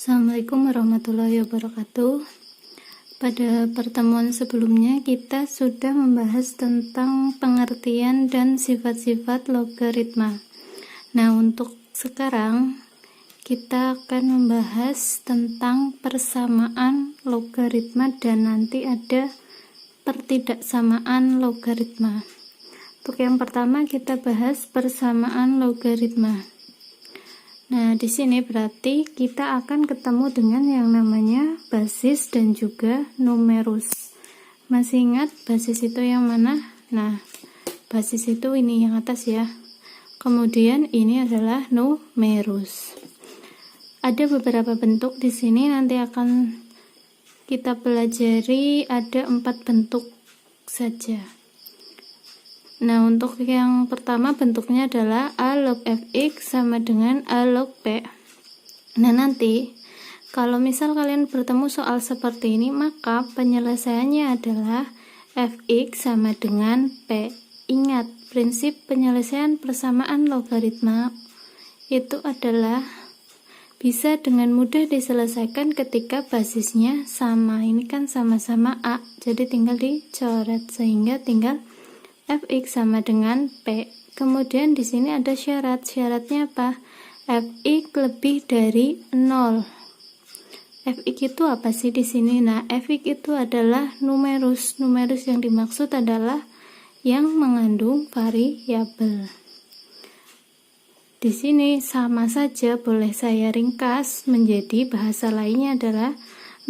Assalamualaikum warahmatullahi wabarakatuh. Pada pertemuan sebelumnya kita sudah membahas tentang pengertian dan sifat-sifat logaritma. Nah, untuk sekarang kita akan membahas tentang persamaan logaritma dan nanti ada pertidaksamaan logaritma. Untuk yang pertama kita bahas persamaan logaritma. Nah, di sini berarti kita akan ketemu dengan yang namanya basis dan juga numerus. Masih ingat basis itu yang mana? Nah, basis itu ini yang atas ya. Kemudian ini adalah numerus. Ada beberapa bentuk di sini nanti akan kita pelajari, ada 4 bentuk saja. Nah, untuk yang pertama bentuknya adalah A log fx sama dengan A log p. Nah, nanti kalau misal kalian bertemu soal seperti ini, maka penyelesaiannya adalah fx sama dengan p. Ingat, prinsip penyelesaian persamaan logaritma itu adalah bisa dengan mudah diselesaikan ketika basisnya sama. Ini kan sama-sama A, jadi tinggal dicoret sehingga tinggal fx sama dengan p. Kemudian di sini ada syarat. Syaratnya apa? Fx lebih dari 0. Fx itu apa sih di sini? Nah, fx itu adalah numerus. Numerus yang dimaksud adalah yang mengandung variabel. Di sini sama saja, boleh saya ringkas menjadi bahasa lainnya adalah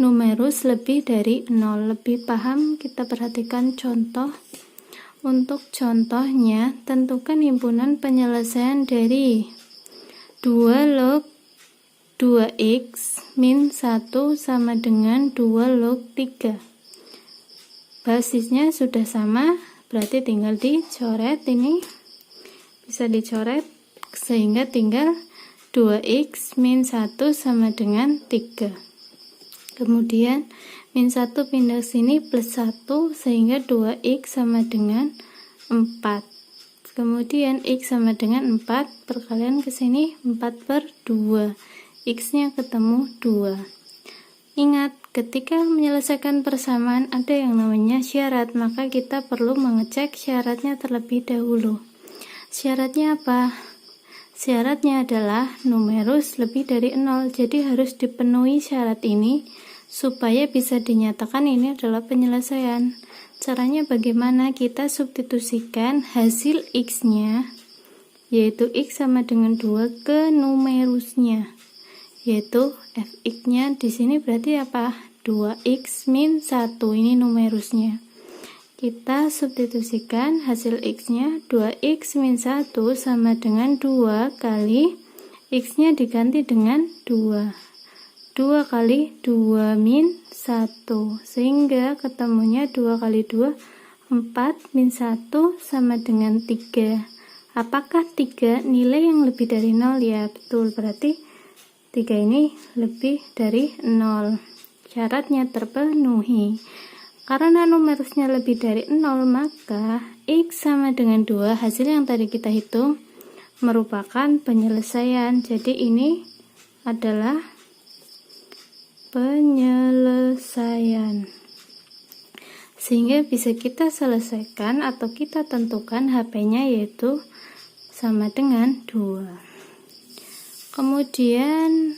numerus lebih dari 0. Lebih paham, kita perhatikan contoh. Untuk contohnya, tentukan himpunan penyelesaian dari 2 log 2x min 1 sama dengan 2 log 3. Basisnya sudah sama, berarti tinggal dicoret. Ini bisa dicoret sehingga tinggal 2x min 1 sama dengan 3. Kemudian min 1 pindah sini plus 1 sehingga 2x sama dengan 4. Kemudian x sama dengan 4 perkalian ke sini 4/2. X-nya ketemu 2. Ingat, ketika menyelesaikan persamaan ada yang namanya syarat, maka kita perlu mengecek syaratnya terlebih dahulu. Syaratnya apa? Syaratnya adalah numerus lebih dari 0. Jadi harus dipenuhi syarat ini supaya bisa dinyatakan ini adalah penyelesaian. Caranya bagaimana? Kita substitusikan hasil x-nya, yaitu x sama dengan 2 ke numerusnya, yaitu fx-nya di sini berarti apa? 2x min 1, ini numerusnya. Kita substitusikan hasil x-nya 2x min 1 sama dengan 2 kali x-nya diganti dengan 2. 2 kali 2 min 1 sehingga ketemunya 2 kali 2 4 min 1 sama dengan 3. Apakah 3 nilai yang lebih dari 0? Ya betul, berarti 3 ini lebih dari 0. Syaratnya terpenuhi. Karena numerusnya lebih dari 0, maka x sama dengan 2, hasil yang tadi kita hitung merupakan penyelesaian. Jadi ini adalah penyelesaian, sehingga bisa kita selesaikan atau kita tentukan HP-nya yaitu sama dengan 2. Kemudian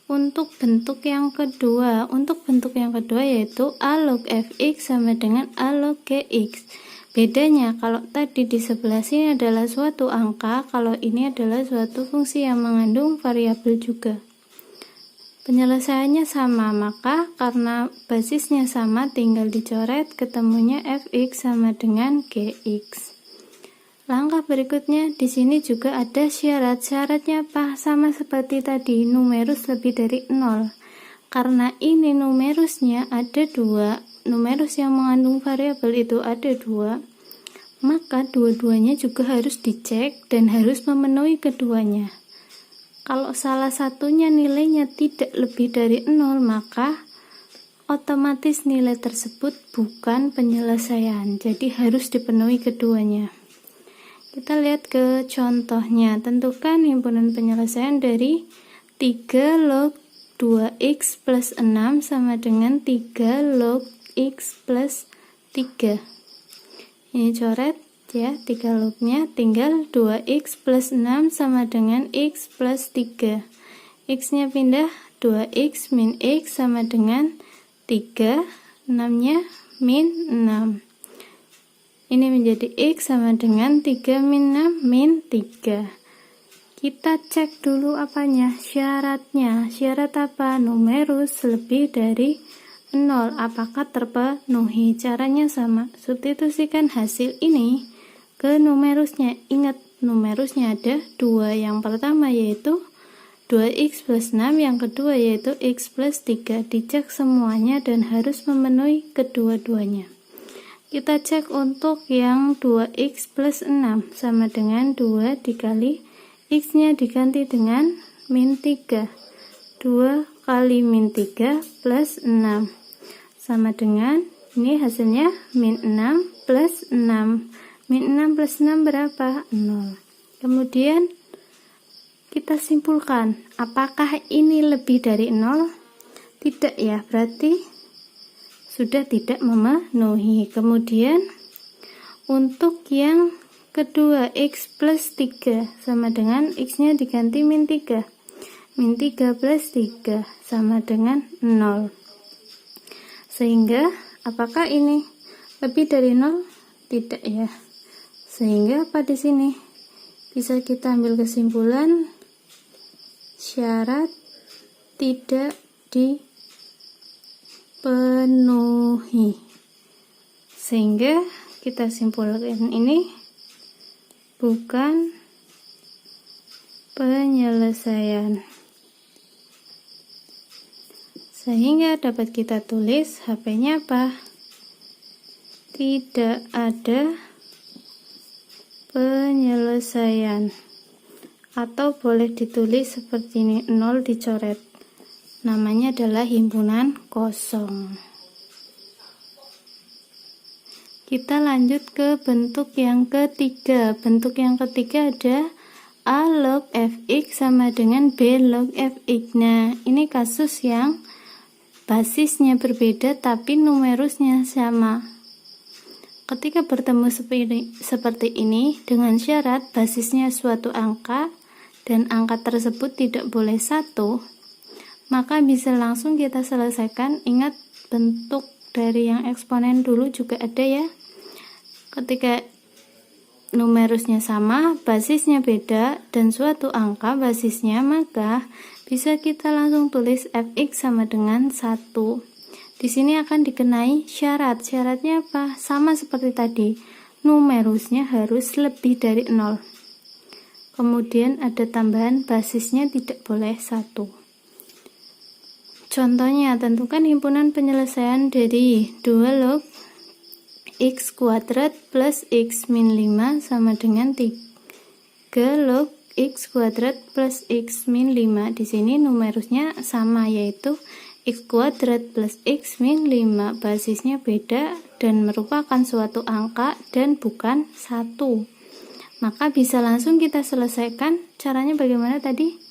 untuk bentuk yang kedua, yaitu A log fx sama dengan A log gx. Bedanya, kalau tadi di sebelah sini adalah suatu angka, kalau ini adalah suatu fungsi yang mengandung variabel juga. Penyelesaiannya sama, maka karena basisnya sama tinggal dicoret, ketemunya fx sama dengan gx. Langkah berikutnya di sini juga ada syarat. Syaratnya apa? Sama seperti tadi, numerus lebih dari 0. Karena ini numerusnya ada 2, numerus yang mengandung variabel itu ada 2, maka dua-duanya juga harus dicek dan harus memenuhi keduanya. Kalau salah satunya nilainya tidak lebih dari 0, maka otomatis nilai tersebut bukan penyelesaian. Jadi harus dipenuhi keduanya. Kita lihat ke contohnya. Tentukan himpunan penyelesaian dari 3 log 2x plus 6 sama dengan 3 log x plus 3. Ini coret ya, 3 lognya, tinggal 2x plus 6 sama dengan x plus 3. X nya pindah, 2x min x sama dengan 3, 6 nya min 6. Ini menjadi x sama dengan 3 min 6 min 3. Kita cek dulu apanya, syaratnya. Syarat apa? Numerus lebih dari 0. Apakah terpenuhi? Caranya sama. Substitusikan hasil ini ke numerusnya. Ingat, numerusnya ada 2. Yang pertama yaitu 2x plus 6. Yang kedua yaitu x plus 3. Dicek semuanya dan harus memenuhi kedua-duanya. Kita cek untuk yang 2x plus 6 sama dengan 2 dikali x nya diganti dengan min 3. 2 kali min 3 plus 6 sama dengan, ini hasilnya min 6 plus 6. Min 6 plus 6 berapa? 0. Kemudian kita simpulkan, apakah ini lebih dari 0? Tidak ya, berarti sudah tidak memenuhi. Kemudian untuk yang kedua, x plus 3 sama dengan x nya diganti min 3. Min 3 plus 3 sama dengan 0. Sehingga apakah ini lebih dari 0? Tidak ya. Sehingga apa di sini? Bisa kita ambil kesimpulan syarat tidak dipenuhi. Sehingga kita simpulkan ini bukan penyelesaian. Sehingga dapat kita tulis HP-nya apa? Tidak ada penyelesaian. Atau boleh ditulis seperti ini, 0 dicoret. Namanya adalah himpunan kosong. Kita lanjut ke bentuk yang ketiga. Bentuk yang ketiga ada A log fx sama dengan B log fx. Nah, ini kasus yang basisnya berbeda tapi numerusnya sama. Ketika bertemu seperti ini dengan syarat basisnya suatu angka dan angka tersebut tidak boleh 1, maka bisa langsung kita selesaikan. Ingat, bentuk dari yang eksponen dulu juga ada ya. Ketika numerusnya sama, basisnya beda, dan suatu angka basisnya, maka bisa kita langsung tulis fx sama dengan 1. Di sini akan dikenai syarat. Syaratnya apa? Sama seperti tadi, numerusnya harus lebih dari 0. Kemudian ada tambahan, basisnya tidak boleh 1. Contohnya, tentukan himpunan penyelesaian dari 2 log x kuadrat plus x min 5 sama dengan 3 log x kuadrat plus x min 5. Di sini numerusnya sama, yaitu x kuadrat plus x min 5. Basisnya beda dan merupakan suatu angka dan bukan 1. Maka bisa langsung kita selesaikan. Caranya bagaimana tadi?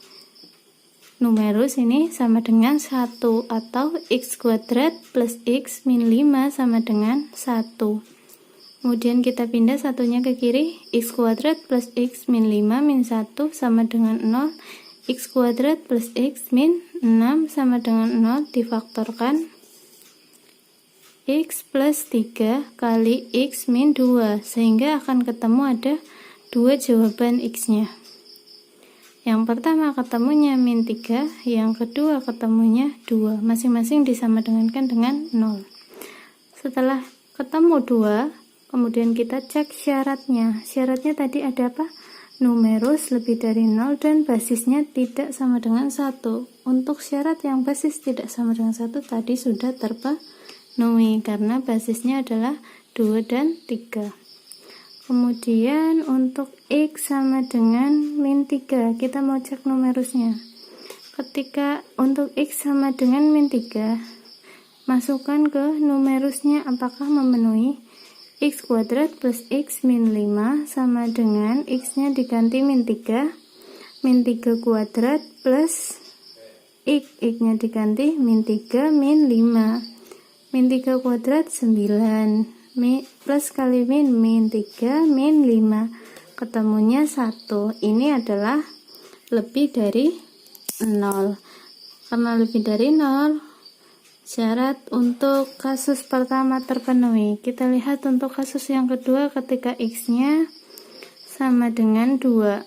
Numerus ini sama dengan 1, atau x kuadrat plus x min 5 sama dengan 1. Kemudian kita pindah satunya ke kiri, x kuadrat plus x min 5 min 1 sama dengan 0. X kuadrat plus x min 6 sama dengan 0, difaktorkan x plus 3 kali x min 2, sehingga akan ketemu ada 2 jawaban x nya. Yang pertama ketemunya min 3, yang kedua ketemunya 2, masing-masing disamadengankan dengan 0. Setelah ketemu 2, kemudian kita cek syaratnya. Syaratnya tadi ada apa? Numerus lebih dari 0 dan basisnya tidak sama dengan 1. Untuk syarat yang basis tidak sama dengan 1 tadi sudah terpenuhi karena basisnya adalah 2 dan 3. Kemudian untuk x sama dengan min 3, kita mau cek numerusnya. Ketika untuk x sama dengan min 3, masukkan ke numerusnya apakah memenuhi. X kuadrat plus x min 5 sama dengan x nya diganti min 3 kuadrat plus X nya diganti min 3 min 5. Min 3 kuadrat 9, plus kali min 3 min 5, ketemunya 1. Ini adalah lebih dari 0. Karena lebih dari 0, syarat untuk kasus pertama terpenuhi. Kita lihat untuk kasus yang kedua ketika X nya sama dengan 2.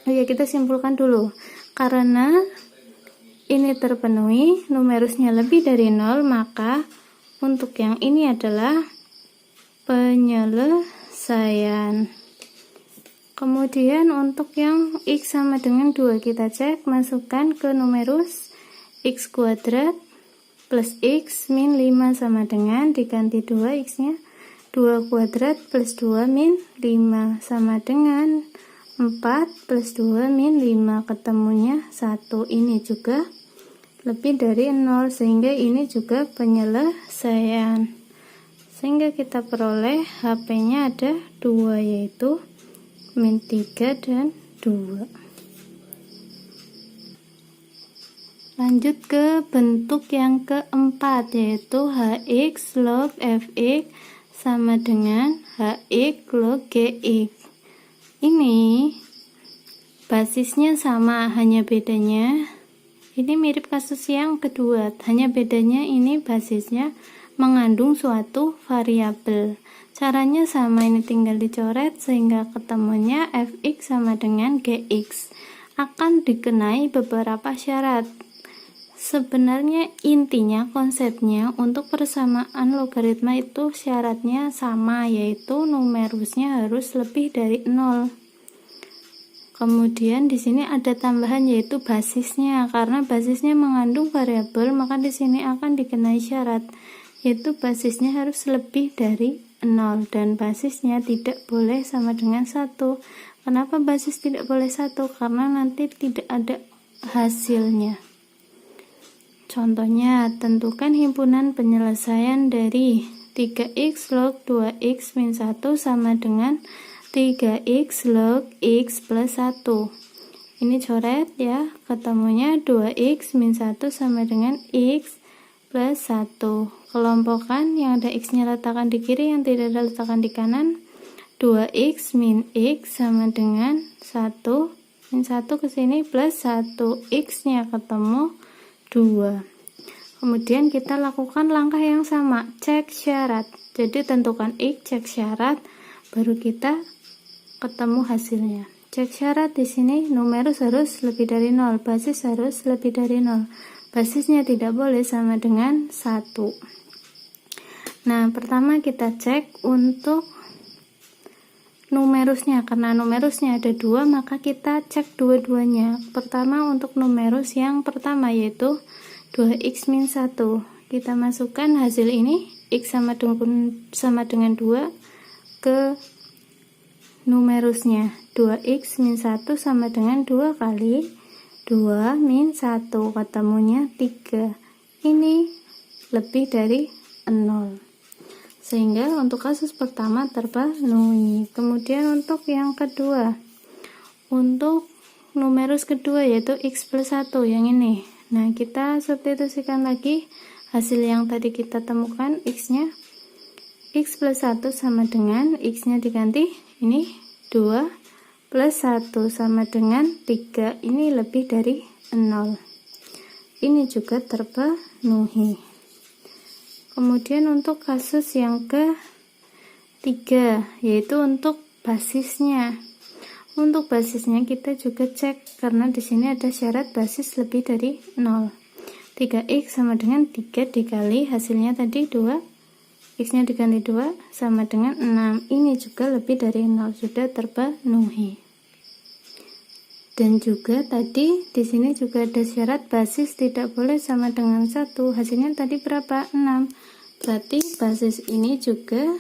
Ya, kita simpulkan dulu. Karena ini terpenuhi, numerusnya lebih dari 0, maka untuk yang ini adalah penyelesaian. Kemudian untuk yang X sama dengan 2, kita cek, masukkan ke numerus X kuadrat plus X min 5 sama dengan, diganti 2 X nya, 2 kuadrat plus 2 min 5 sama dengan 4 plus 2 min 5, ketemunya 1. Ini juga lebih dari 0, sehingga ini juga penyelesaian. Sehingga kita peroleh HP-nya ada 2, yaitu min 3 dan 2. Lanjut ke bentuk yang keempat, yaitu Hx log Fx sama dengan Hx log Gx. Ini basisnya sama, hanya bedanya ini mirip kasus yang kedua, hanya bedanya ini basisnya mengandung suatu variabel. Caranya sama, ini tinggal dicoret sehingga ketemunya Fx sama dengan Gx. Akan dikenai beberapa syarat. Sebenarnya intinya, konsepnya untuk persamaan logaritma itu syaratnya sama, yaitu numerusnya harus lebih dari 0. Kemudian di sini ada tambahan, yaitu basisnya. Karena basisnya mengandung variabel, maka di sini akan dikenai syarat, yaitu basisnya harus lebih dari 0 dan basisnya tidak boleh sama dengan 1. Kenapa basis tidak boleh 1? Karena nanti tidak ada hasilnya. Contohnya, tentukan himpunan penyelesaian dari 3x log 2x min 1 sama dengan 3x log x plus 1. Ini coret ya, ketemunya 2x min 1 sama dengan x plus 1. Kelompokkan, yang ada x nya letakkan di kiri, yang tidak ada letakkan di kanan. 2x min x sama dengan 1, min 1 ke sini plus 1, x nya ketemu 2. Kemudian kita lakukan langkah yang sama, cek syarat. Jadi tentukan X, cek syarat, baru kita ketemu hasilnya. Cek syarat di sini numerus harus lebih dari 0, basis harus lebih dari 0. Basisnya tidak boleh sama dengan 1. Nah, pertama kita cek untuk numerusnya. Karena numerusnya ada 2, maka kita cek dua-duanya. Pertama untuk numerus yang pertama, yaitu 2x min 1. Kita masukkan hasil ini, x sama dengan 2 ke numerusnya. 2x min 1 sama dengan 2 kali 2 min 1, ketemunya 3. Ini lebih dari 0. Sehingga untuk kasus pertama terpenuhi. Kemudian untuk yang kedua, untuk numerus kedua yaitu x plus 1, yang ini. Nah, kita substitusikan lagi hasil yang tadi kita temukan, x nya. X plus 1 sama dengan, x nya diganti, ini 2 plus 1 sama dengan 3. Ini lebih dari 0. Ini juga terpenuhi. Kemudian untuk kasus yang ketiga, yaitu untuk basisnya. Untuk basisnya kita juga cek, karena di sini ada syarat basis lebih dari 0. 3x sama dengan 3 dikali hasilnya tadi 2, x nya diganti 2 sama dengan 6. Ini juga lebih dari 0, sudah terpenuhi. Dan juga tadi di sini juga ada syarat basis tidak boleh sama dengan 1. Hasilnya tadi berapa? 6. Berarti basis ini juga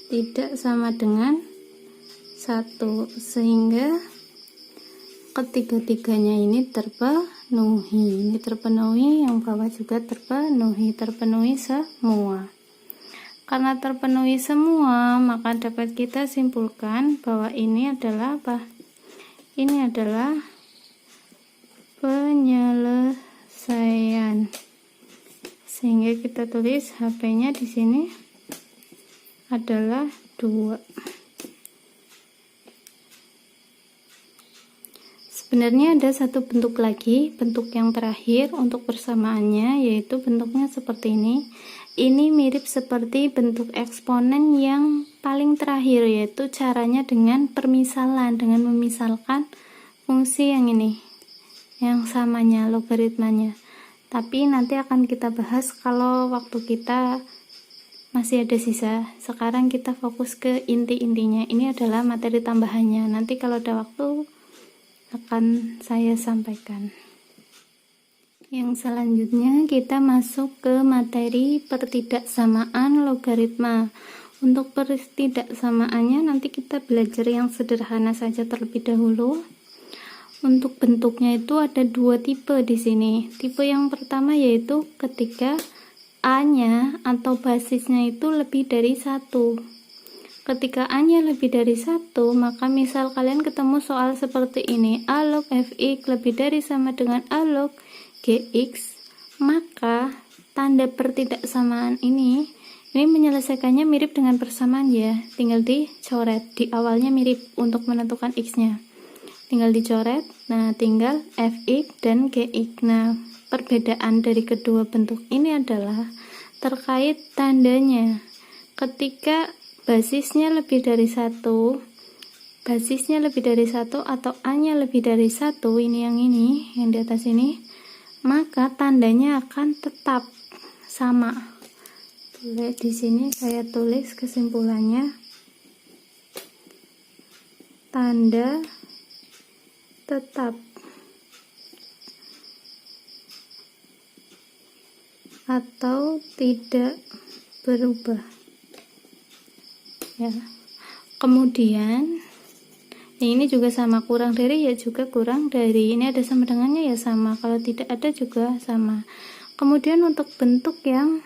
tidak sama dengan 1, sehingga ketiga-tiganya ini terpenuhi. Ini terpenuhi, yang bawah juga terpenuhi semua. Karena terpenuhi semua, maka dapat kita simpulkan bahwa ini adalah apa? Ini adalah penyelesaian. kita tulis HP-nya di sini adalah 2. Sebenarnya ada satu bentuk lagi, bentuk yang terakhir untuk persamaannya, yaitu bentuknya seperti ini. Ini mirip seperti bentuk eksponen yang paling terakhir, yaitu caranya dengan permisalan, dengan memisalkan fungsi yang ini, yang samanya, logaritmanya. Tapi nanti akan kita bahas kalau waktu kita masih ada sisa. Sekarang kita fokus ke inti-intinya. Ini adalah materi tambahannya. Nanti kalau ada waktu akan saya sampaikan. Yang selanjutnya kita masuk ke materi pertidaksamaan logaritma. Untuk pertidaksamaannya nanti kita belajar yang sederhana saja terlebih dahulu. Untuk bentuknya itu ada 2 tipe di sini. Tipe yang pertama yaitu ketika A-nya atau basisnya itu lebih dari 1. Ketika A-nya lebih dari 1, maka misal kalian ketemu soal seperti ini, A log fx lebih dari sama dengan A log gx, maka tanda pertidaksamaan ini menyelesaikannya mirip dengan persamaan ya, tinggal dicoret, di awalnya mirip untuk menentukan x-nya. Tinggal dicoret, nah tinggal fx dan gx. Nah, perbedaan dari kedua bentuk ini adalah terkait tandanya. Ketika basisnya lebih dari 1 atau A-nya lebih dari 1, ini yang di atas ini, maka tandanya akan tetap sama. Di sini saya tulis kesimpulannya, tanda tetap atau tidak berubah ya. Kemudian ini juga sama, kurang dari ya juga kurang dari, ini ada sama dengannya ya sama, kalau tidak ada juga sama. Kemudian untuk bentuk yang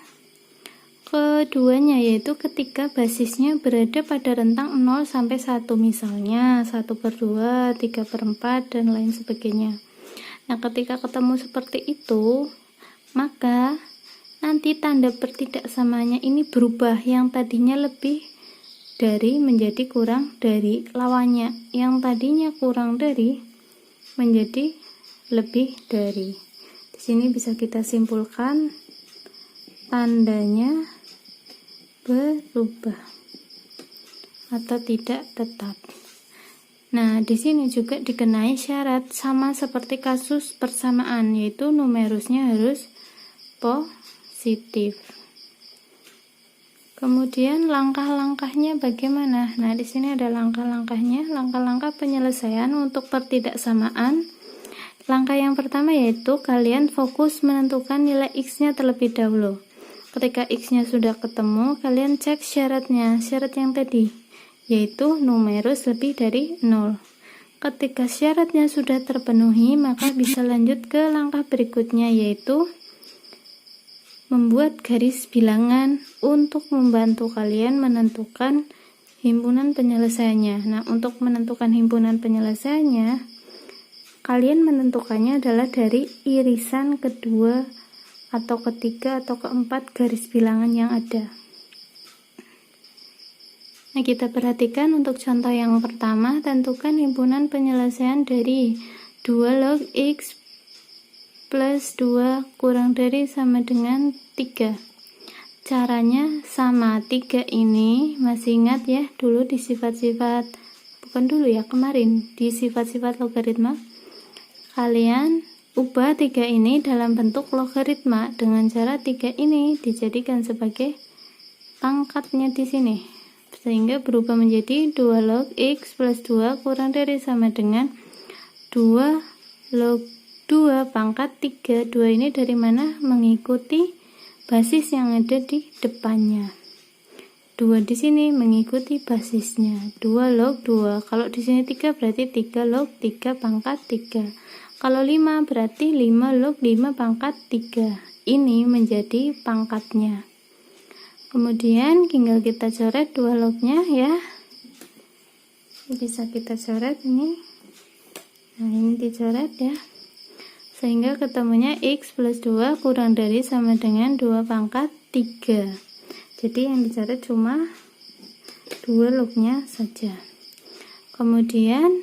keduanya yaitu ketika basisnya berada pada rentang 0 sampai 1, misalnya 1/2, 3/4 dan lain sebagainya. Nah, ketika ketemu seperti itu, maka nanti tanda pertidaksamaannya ini berubah, yang tadinya lebih dari menjadi kurang dari, lawannya yang tadinya kurang dari menjadi lebih dari. Di sini bisa kita simpulkan tandanya berubah atau tidak tetap. Nah, di sini juga dikenai syarat sama seperti kasus persamaan, yaitu numerusnya harus positif. Kemudian langkah-langkahnya bagaimana? Nah, di sini ada langkah-langkahnya, langkah-langkah penyelesaian untuk pertidaksamaan. Langkah yang pertama yaitu kalian fokus menentukan nilai x-nya terlebih dahulu. Ketika x-nya sudah ketemu, kalian cek syaratnya, syarat yang tadi, yaitu numerus lebih dari 0. Ketika syaratnya sudah terpenuhi, maka bisa lanjut ke langkah berikutnya, yaitu membuat garis bilangan untuk membantu kalian menentukan himpunan penyelesaiannya. Nah, untuk menentukan himpunan penyelesaiannya, kalian menentukannya adalah dari irisan kedua atau ketiga atau keempat garis bilangan yang ada. Nah, kita perhatikan untuk contoh yang pertama, tentukan himpunan penyelesaian dari 2 log x plus 2 kurang dari sama dengan 3. Caranya sama, 3 ini masih ingat ya, dulu di sifat-sifat, bukan dulu ya, kemarin di sifat-sifat logaritma, kalian ubah 3 ini dalam bentuk logaritma dengan cara 3 ini dijadikan sebagai pangkatnya di sini, sehingga berubah menjadi 2 log x plus 2 kurang dari sama dengan 2 log 2 pangkat 3. 2 ini dari mana? Mengikuti basis yang ada di depannya. 2 di sini mengikuti basisnya. 2 log 2. Kalau di sini 3 berarti 3 log 3 pangkat 3. Kalau 5 berarti 5 log 5 pangkat 3. Ini menjadi pangkatnya. Kemudian tinggal kita coret 2 lognya ya. Bisa kita coret ini. Nah, ini dicoret ya. sehingga ketemunya X plus 2 kurang dari sama dengan 2 pangkat 3. Jadi yang dicari cuma 2 lognya saja. Kemudian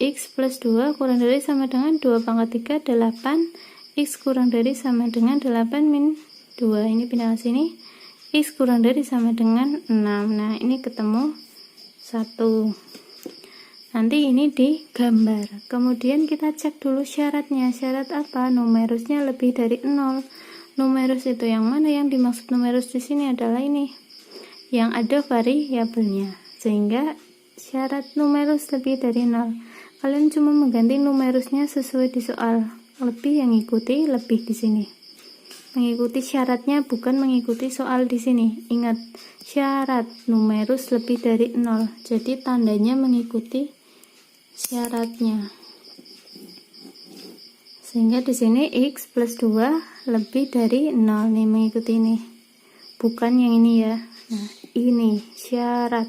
X plus 2 kurang dari sama dengan 2 pangkat 3, 8. X kurang dari sama dengan 8 min 2. Ini pindah ke sini. X kurang dari sama dengan 6. Nah, ini ketemu 1. Nanti ini digambar. Kemudian kita cek dulu syaratnya. Syarat apa? Numerusnya lebih dari 0. Numerus itu yang mana? Yang dimaksud numerus di sini adalah ini. Yang ada variabelnya. Sehingga syarat numerus lebih dari 0. Kalian cuma mengganti numerusnya sesuai di soal. Lebih yang ikuti lebih di sini. Mengikuti syaratnya, bukan mengikuti soal di sini. Ingat, syarat numerus lebih dari 0. Jadi tandanya mengikuti syaratnya. Sehingga di sini X plus 2 lebih dari 0 nih, mengikuti ini. Bukan yang ini ya. Nah, ini syarat.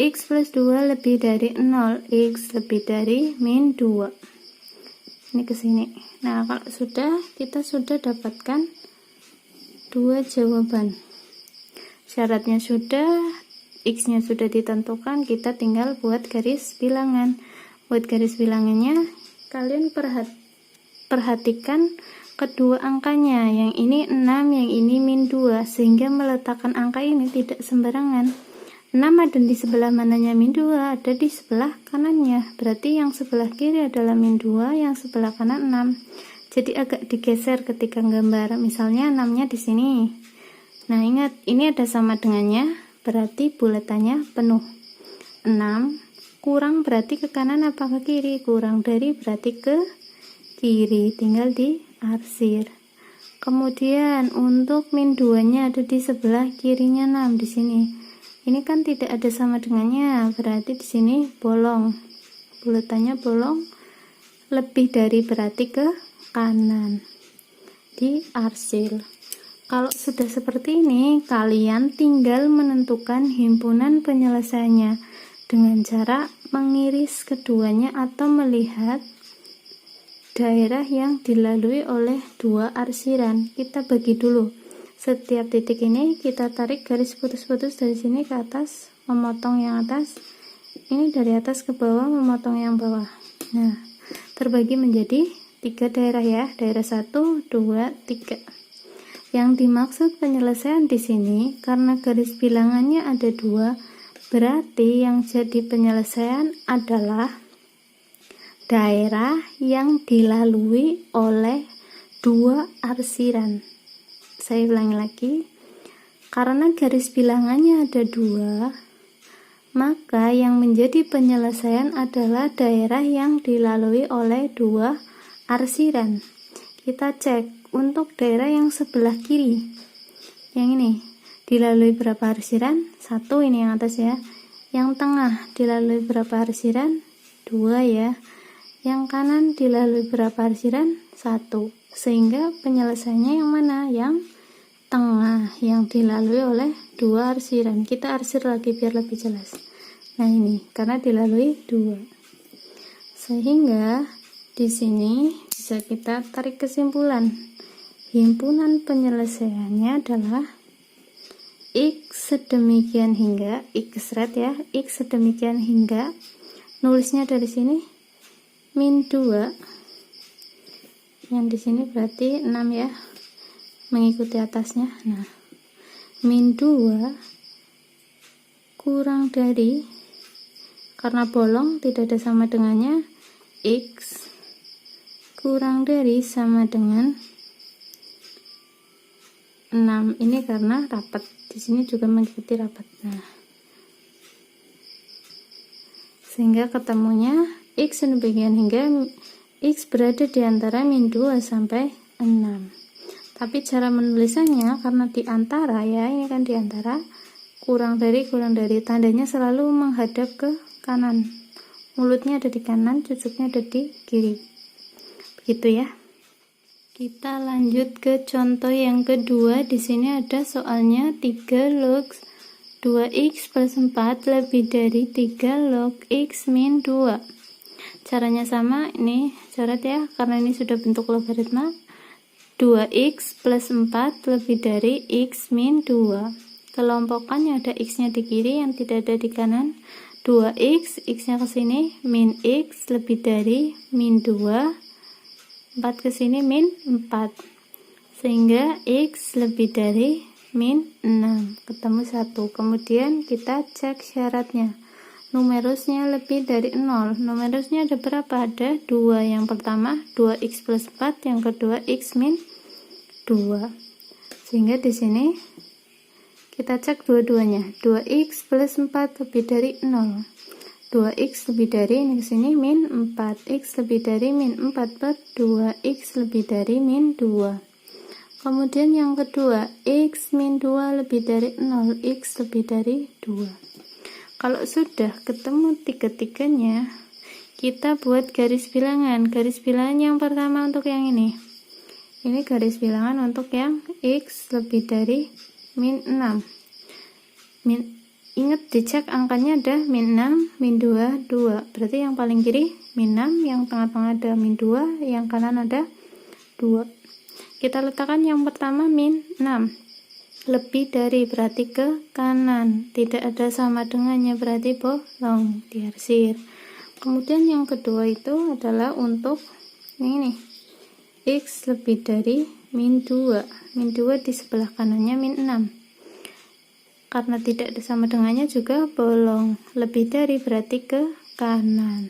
X plus 2 lebih dari 0, X lebih dari min 2. Ini ke sini. Nah, kalau kita sudah dapatkan 2 jawaban. Syaratnya sudah, X-nya sudah ditentukan, kita tinggal buat garis bilangan. Buat garis bilangannya, kalian perhatikan kedua angkanya. Yang ini 6, yang ini min 2, sehingga meletakkan angka ini tidak sembarangan. 6 ada di sebelah mananya min 2, ada di sebelah kanannya. Berarti yang sebelah kiri adalah min 2, yang sebelah kanan 6. Jadi agak digeser ketika gambar. Misalnya 6-nya di sini. Nah, ingat, ini ada sama dengannya, berarti buletannya penuh. 6 kurang berarti ke kanan apa ke kiri? Kurang dari berarti ke kiri. Tinggal diarsir. Kemudian untuk min 2-nya ada di sebelah kirinya 6 di sini. Ini kan tidak ada sama dengannya, berarti di sini bolong. Buletannya bolong, lebih dari berarti ke kanan. Diarsir. Kalau sudah seperti ini, kalian tinggal menentukan himpunan penyelesaiannya dengan cara mengiris keduanya atau melihat daerah yang dilalui oleh dua arsiran. Kita bagi dulu. Setiap titik ini kita tarik garis putus-putus dari sini ke atas, memotong yang atas. Ini dari atas ke bawah, memotong yang bawah. Nah, terbagi menjadi 3 daerah ya. Daerah 1, 2, 3. Yang dimaksud penyelesaian di sini karena garis bilangannya ada 2, berarti yang jadi penyelesaian adalah daerah yang dilalui oleh 2 arsiran. Saya ulangi lagi, karena garis bilangannya ada 2, maka yang menjadi penyelesaian adalah daerah yang dilalui oleh 2 arsiran. Kita cek untuk daerah yang sebelah kiri. Yang ini dilalui berapa arsiran? 1, ini yang atas ya. Yang tengah dilalui berapa arsiran? 2 ya. Yang kanan dilalui berapa arsiran? 1. Sehingga penyelesaiannya yang mana? Yang tengah, yang dilalui oleh 2 arsiran. Kita arsir lagi biar lebih jelas. Nah, ini karena dilalui 2. Sehingga di sini bisa kita tarik kesimpulan. Himpunan penyelesaiannya adalah X sedemikian hingga, X red ya, X sedemikian hingga, nulisnya dari sini min 2. Yang di sini berarti 6 ya, mengikuti atasnya. Nah, min 2 kurang dari, karena bolong tidak ada sama dengannya, X kurang dari sama dengan 6. Ini karena rapat, di sini juga mengikuti rapat. Nah, sehingga ketemunya X sedemikian hingga X berada di antara min 2 sampai 6. Tapi cara menulisannya karena di antara ya, ini kan di antara, kurang dari tandanya selalu menghadap ke kanan. Mulutnya ada di kanan, cucuknya ada di kiri. Begitu ya. Kita lanjut ke contoh yang kedua. Di sini ada soalnya 3 log 2x plus 4 lebih dari 3 log x min 2. Caranya sama, ini coret ya, karena ini sudah bentuk logaritma. 2x plus 4 lebih dari x min 2. Kelompokkan yang ada x nya di kiri, yang tidak ada di kanan. 2x, x nya ke sini, min x lebih dari min 2, 4 ke sini min 4, sehingga x lebih dari min 6, ketemu 1. Kemudian kita cek syaratnya, numerusnya lebih dari 0. Numerusnya ada berapa? Ada 2. Yang pertama 2x plus 4, yang kedua x min 2. Sehingga di sini kita cek dua-duanya. 2x plus 4 lebih dari 0. 2x lebih dari, ini ke sini min 4. X lebih dari min 4 per 2. X lebih dari min 2. Kemudian yang kedua, x min 2 lebih dari 0. X lebih dari 2. Kalau sudah ketemu tiga-tiganya, kita buat garis bilangan. Garis bilangan yang pertama untuk yang ini garis bilangan untuk yang x lebih dari min 6. Ingat dicek angkanya ada min 6, min 2, 2. Berarti yang paling kiri min 6, yang tengah-tengah ada min 2, yang kanan ada 2. Kita letakkan yang pertama min 6. Lebih dari berarti ke kanan. Tidak ada sama dengannya, berarti bolong, diarsir. Kemudian yang kedua itu adalah untuk ini, x lebih dari min 2. Min 2 di sebelah kanannya min 6. Karena tidak ada sama dengannya juga bolong. Lebih dari berarti ke kanan.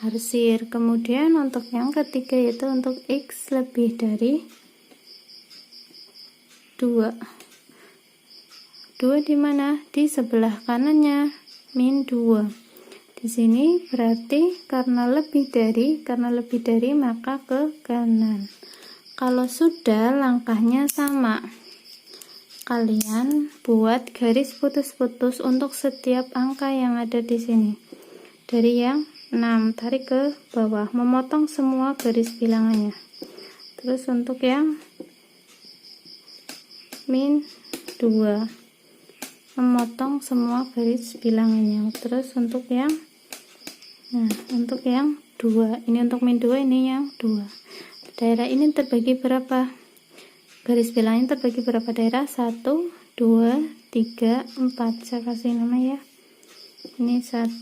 Arsir. Kemudian untuk yang ketiga yaitu untuk x lebih dari 2. 2 di mana? Di sebelah kanannya min 2. Di sini berarti karena lebih dari maka ke kanan. Kalau sudah langkahnya sama, kalian buat garis putus-putus untuk setiap angka yang ada di sini. Dari yang 6 tarik ke bawah, memotong semua garis bilangannya. Terus untuk yang min 2, memotong semua garis bilangannya. Terus untuk yang untuk yang 2, ini untuk min 2, ini yang 2. Daerah ini terbagi berapa? Garis bilangnya terbagi berapa daerah? 1, 2, 3, 4. Saya kasih nama ya. Ini 1,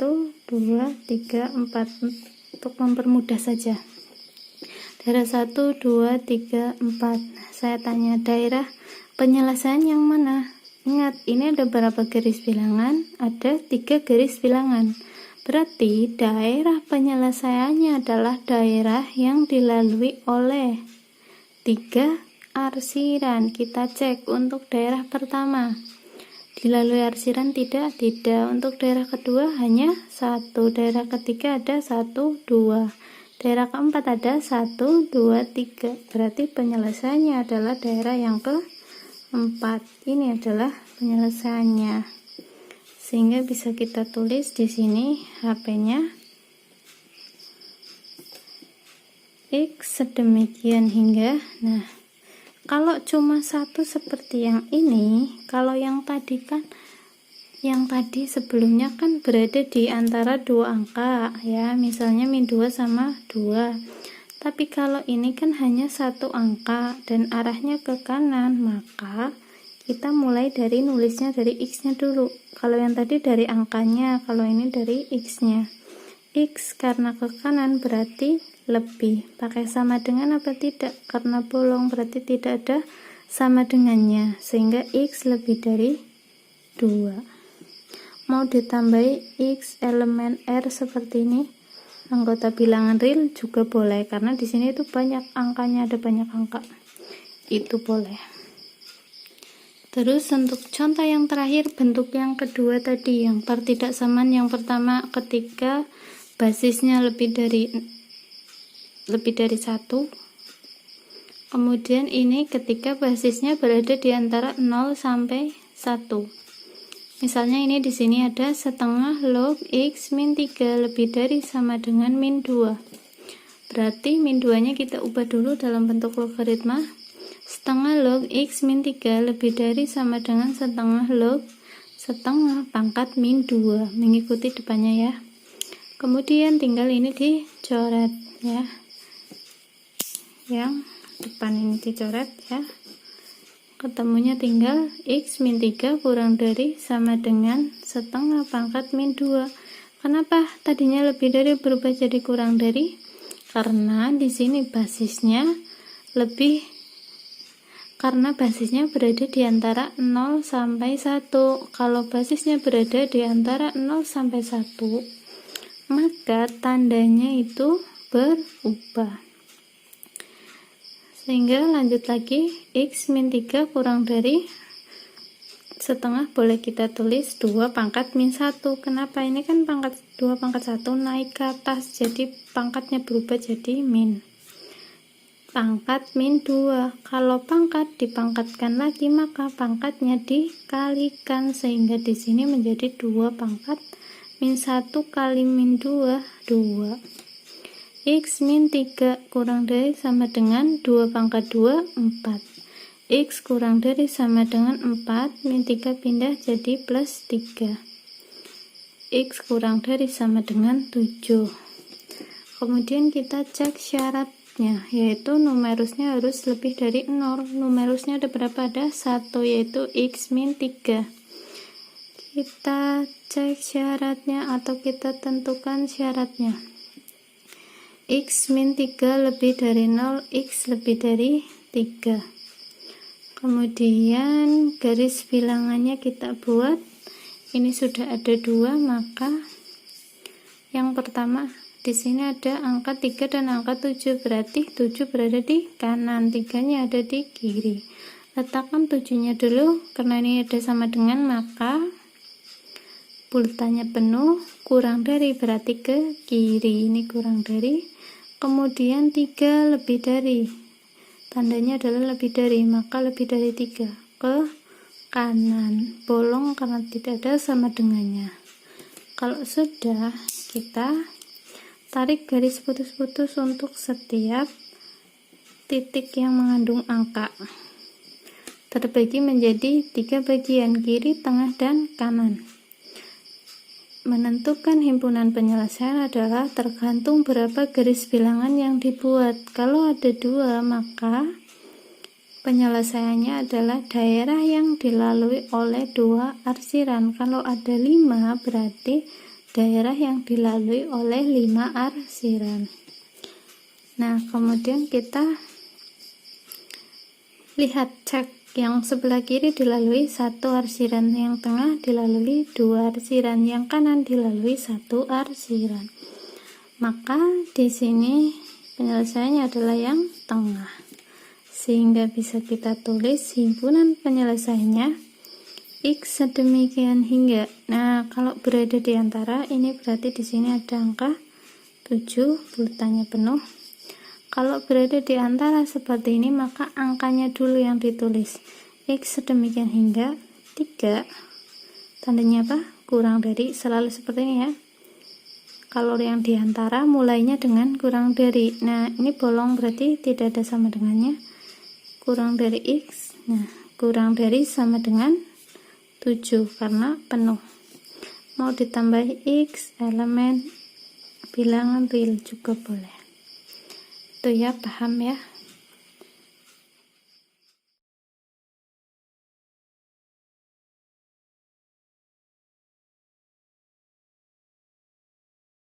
2, 3, 4 untuk mempermudah saja. Daerah 1, 2, 3, 4. Saya tanya daerah penyelesaian yang mana? Ingat, ini ada berapa garis bilangan? Ada 3 garis bilangan. Berarti daerah penyelesaiannya adalah daerah yang dilalui oleh 3 arsiran. Kita cek untuk daerah pertama. Dilalui arsiran tidak? Tidak. Untuk daerah kedua hanya 1. Daerah ketiga ada 1, 2. Daerah keempat ada 1, 2, 3. Berarti penyelesaiannya adalah daerah yang keempat. Ini adalah penyelesaiannya. Sehingga bisa kita tulis di sini HP-nya X sedemikian hingga. Nah, kalau cuma satu seperti yang ini, kalau yang tadi sebelumnya kan berada di antara 2 angka ya, misalnya min 2 sama 2. Tapi kalau ini kan hanya 1 angka dan arahnya ke kanan, maka kita mulai dari nulisnya dari x-nya dulu. Kalau yang tadi dari angkanya, kalau ini dari x-nya. X karena ke kanan berarti lebih. Pakai sama dengan apa tidak? Karena bolong berarti tidak ada sama dengannya, sehingga x lebih dari 2. Mau ditambahi x elemen R seperti ini, anggota bilangan real juga boleh, karena di sini itu banyak angkanya, ada banyak angka. Itu boleh. Terus untuk contoh yang terakhir, bentuk yang kedua tadi, yang partidaksamaan yang pertama ketika basisnya lebih dari 1. Kemudian ini ketika basisnya berada di antara 0 sampai 1. Misalnya ini di sini ada setengah log x min 3 lebih dari sama dengan min 2. Berarti min 2 nya kita ubah dulu dalam bentuk logaritma. Setengah log x min 3 lebih dari sama dengan setengah log setengah pangkat min 2, mengikuti depannya ya. Kemudian tinggal ini dicoret ya, yang depan ini dicoret ya. Ketemunya tinggal X min 3 kurang dari sama dengan setengah pangkat min 2. Kenapa tadinya lebih dari berubah jadi kurang dari? Karena di sini basisnya berada di antara 0 sampai 1. Kalau basisnya berada di antara 0 sampai 1, maka tandanya itu berubah. Sehingga lanjut lagi, X min 3 kurang dari setengah boleh kita tulis 2 pangkat min 1. Kenapa? Ini kan pangkat 2 pangkat 1 naik ke atas, jadi pangkatnya berubah jadi min. Pangkat min 2. Kalau pangkat dipangkatkan lagi, maka pangkatnya dikalikan, sehingga di sini menjadi 2 pangkat min 1 kali min 2, 2. X min 3 kurang dari sama dengan 2 pangkat 2, 4. X kurang dari sama dengan 4, min 3 pindah jadi plus 3. X kurang dari sama dengan 7. Kemudian kita cek syaratnya, yaitu numerusnya harus lebih dari 0. Numerusnya ada berapa? Ada 1, yaitu X min 3. Kita cek syaratnya atau kita tentukan syaratnya. X min 3 lebih dari 0, X lebih dari 3. Kemudian garis bilangannya kita buat. Ini sudah ada 2, maka yang pertama di sini ada angka 3 dan angka 7, berarti 7 berada di kanan, 3-nya ada di kiri. Letakkan 7-nya dulu, karena ini ada sama dengan, maka bultannya penuh, kurang dari berarti ke kiri, ini kurang dari. Kemudian 3 lebih dari, tandanya adalah lebih dari, maka lebih dari 3 ke kanan, bolong karena tidak ada sama dengannya. Kalau sudah, kita tarik garis putus-putus untuk setiap titik yang mengandung angka. Terbagi menjadi 3 bagian, kiri, tengah, dan kanan. Menentukan himpunan penyelesaian adalah tergantung berapa garis bilangan yang dibuat. Kalau ada 2, maka penyelesaiannya adalah daerah yang dilalui oleh 2 arsiran. Kalau ada 5, berarti daerah yang dilalui oleh 5 arsiran. Nah, kemudian kita lihat, cek yang sebelah kiri dilalui 1 arsiran, yang tengah dilalui 2 arsiran, yang kanan dilalui 1 arsiran. Maka di sini penyelesaiannya adalah yang tengah. Sehingga bisa kita tulis himpunan penyelesaiannya X sedemikian hingga. Nah, kalau berada di antara, ini berarti di sini ada angka 7, bultannya penuh. Kalau berada di antara seperti ini, maka angkanya dulu yang ditulis. X sedemikian hingga 3. Tandanya apa? Kurang dari, selalu seperti ini ya. Kalau yang di antara mulainya dengan kurang dari. Nah, ini bolong berarti tidak ada sama dengannya. Kurang dari X. Nah, kurang dari sama dengan 7 karena penuh. Mau ditambah X elemen bilangan real juga boleh. Itu ya, paham ya.